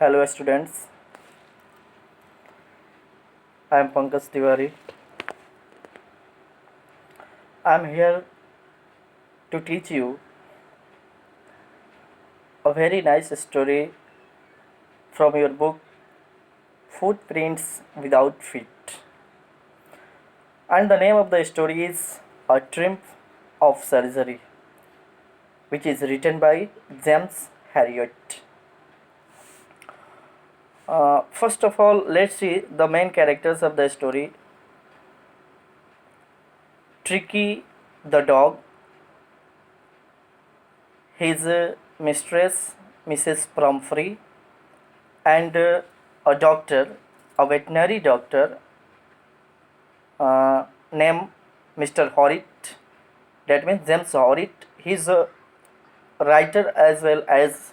Hello students, I am Pankaj Tiwari. I am here to teach you a very nice story from your book Footprints Without Feet. And the name of the story is A Triumph of Surgery, which is written by James Herriot. First of all, let's see the main characters of the story. Tricky the dog, his mistress Mrs. Pumphrey, and a doctor, a veterinary doctor named Mr. Horrit. That means James Horrit. He's a writer as well as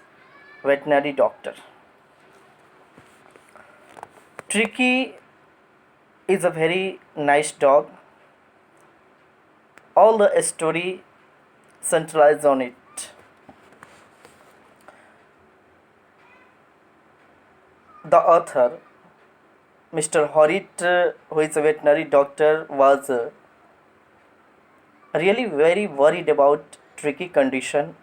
veterinary doctor. Tricky is a very nice dog. All the story centralized on it. The author, Mr. Horrit, who is a veterinary doctor, was really very worried about Tricky condition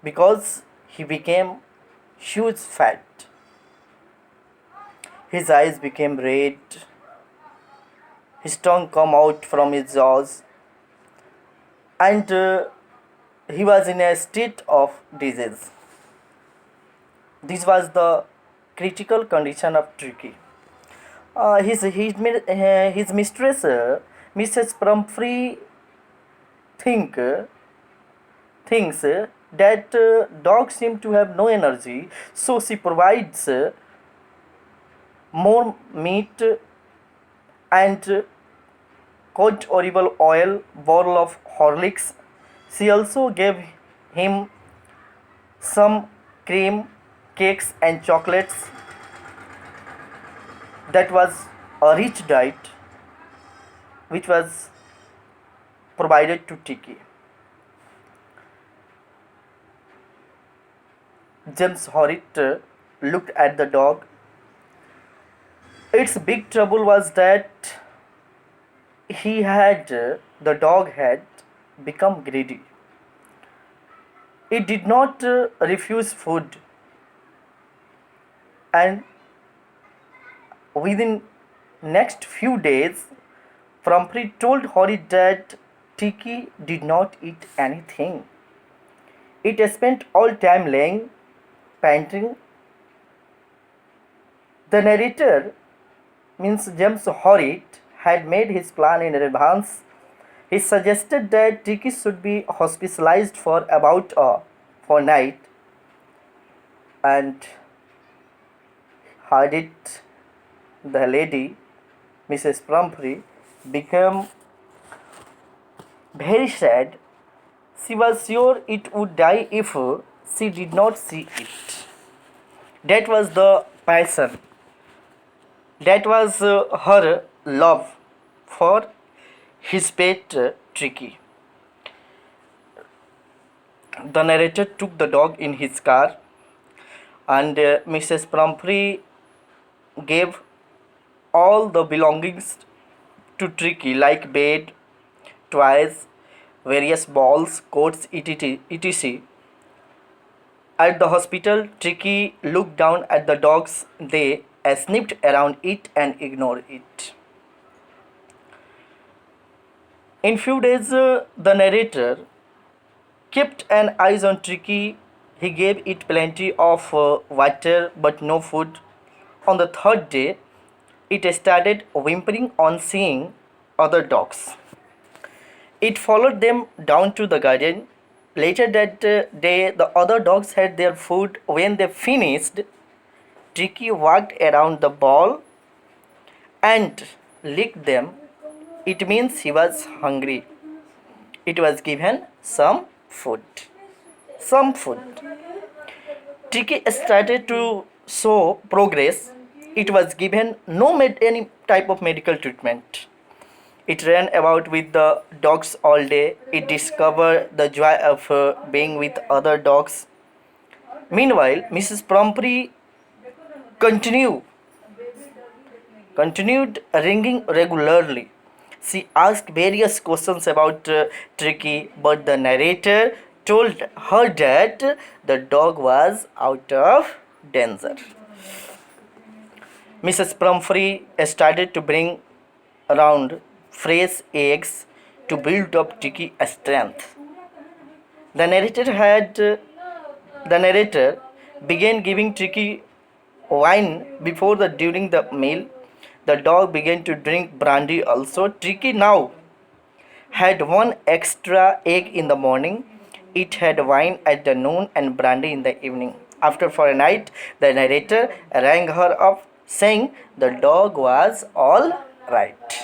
because he became huge fat. His eyes became red, his tongue come out from his jaws, and he was in a state of disease. This was the critical condition of Tricky. His mistress, Mrs. Pumphrey, think thinks that dogs seem to have no energy, so she provides more meat and cod olive oil, bottle of Horlicks. She also gave him some cream, cakes, and chocolates. That was a rich diet which was provided to Tiki. James Horrit looked at the dog. Its big trouble was that the dog had become greedy. It did not refuse food, and within next few days, Pumphrey told Horrit that Tiki did not eat anything. It spent all time laying, panting. The narrator, means James Horrit, had made his plan in advance. He suggested that Tiki should be hospitalized for about a fortnight, and Horrit, the lady, Mrs. Pumphrey, became very sad. She was sure it would die if she did not see it. That was the passion. That was her love for his pet Tricky. The narrator took the dog in his car, and Mrs. Pumphrey gave all the belongings to Tricky, like bed, toys, various balls, coats, etc. At the hospital, Tricky looked down at the dogs. They sniffed around it and ignored it. In few days, the narrator kept an eye on Tricky. He gave it plenty of water but no food. On the third day, it started whimpering on seeing other dogs. It followed them down to the garden. Later that day, the other dogs had their food. When they finished, Tricky walked around the ball and licked them. It means he was hungry. It was given some food. Some food. Tricky started to show progress. It was given any type of medical treatment. It ran about with the dogs all day. It discovered the joy of being with other dogs. Meanwhile, Mrs. Pumphrey continued continued ringing regularly. She asked various questions about Tricky, but the narrator told her that the dog was out of danger. Mrs. Pumphrey started to bring around fresh eggs to build up Tricky's strength. The narrator had the narrator began giving Tricky wine before the during the meal. The dog began to drink brandy also. Tricky now had one extra egg in the morning. It had wine at the noon and brandy in the evening. After for a night, the narrator rang her up saying the dog was all right.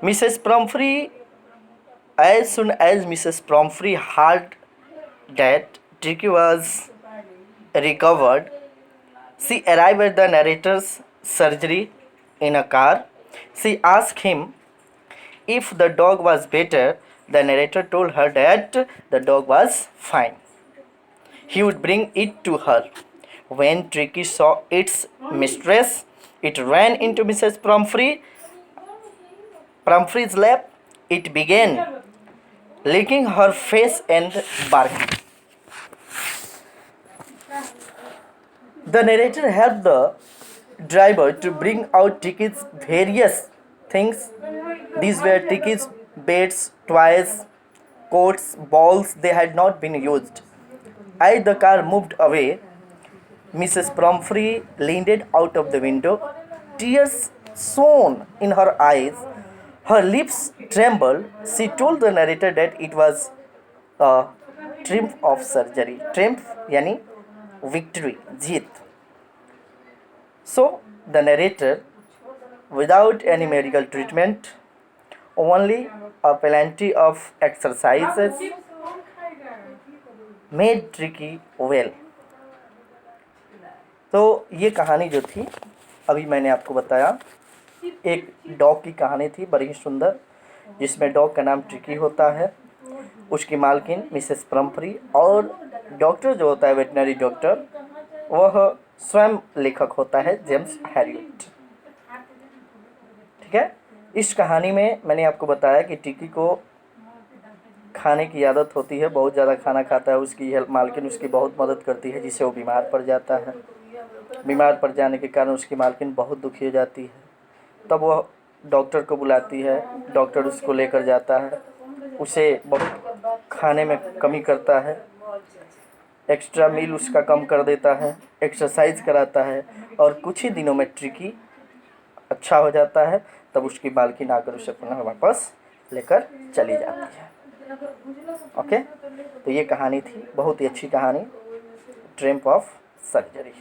Mrs. Pumphrey, as soon as Mrs. Pumphrey heard that Tricky was recovered, she arrived at the narrator's surgery in a car. She asked him if the dog was better. The narrator told her that the dog was fine. He would bring it to her. When Tricky saw its mistress, it ran into Mrs. Pumphrey's lap. It began licking her face and barking. The narrator helped the driver to bring out Tricky's various things. These were Tricky's beds, toys, coats, balls. They had not been used. As the car moved away, Mrs. Pumphrey leaned out of the window, tears shone in her eyes. Her lips trembled. She told the narrator that it was a triumph of surgery. Triumph yani victory, jeet. So the narrator, without any medical treatment, only a plenty of exercises, made Tricky well. तो ये कहानी जो थी अभी मैंने आपको बताया, एक डॉग की कहानी थी बड़ी ही सुंदर, जिसमें डॉग का नाम ट्रिकी होता है, उसकी मालकिन मिसेस पुम्फ्री, और डॉक्टर जो होता है वेटनरी डॉक्टर वह स्वयं लेखक होता है जेम्स हैरियट। ठीक है, इस कहानी में मैंने आपको बताया कि ट्रिकी को खाने की आदत होती है, बहुत ज़्यादा खाना खाता है, उसकी हेल्प मालकिन उसकी बहुत मदद करती है, जिससे वो बीमार पड़ जाता है। बीमार पड़ जाने के कारण उसकी मालकिन बहुत दुखी हो जाती है। तब वह डॉक्टर को बुलाती है, डॉक्टर उसको लेकर जाता है, उसे बहुत खाने में कमी करता है, एक्स्ट्रा मील उसका कम कर देता है, एक्सरसाइज कराता है, और कुछ ही दिनों में ट्रिकी अच्छा हो जाता है। तब उसकी मालकिन आकर उसे पुनः वापस लेकर चली जाती है। ओके, तो ये कहानी थी, बहुत ही अच्छी कहानी, ट्रिम्प ऑफ सर्जरी।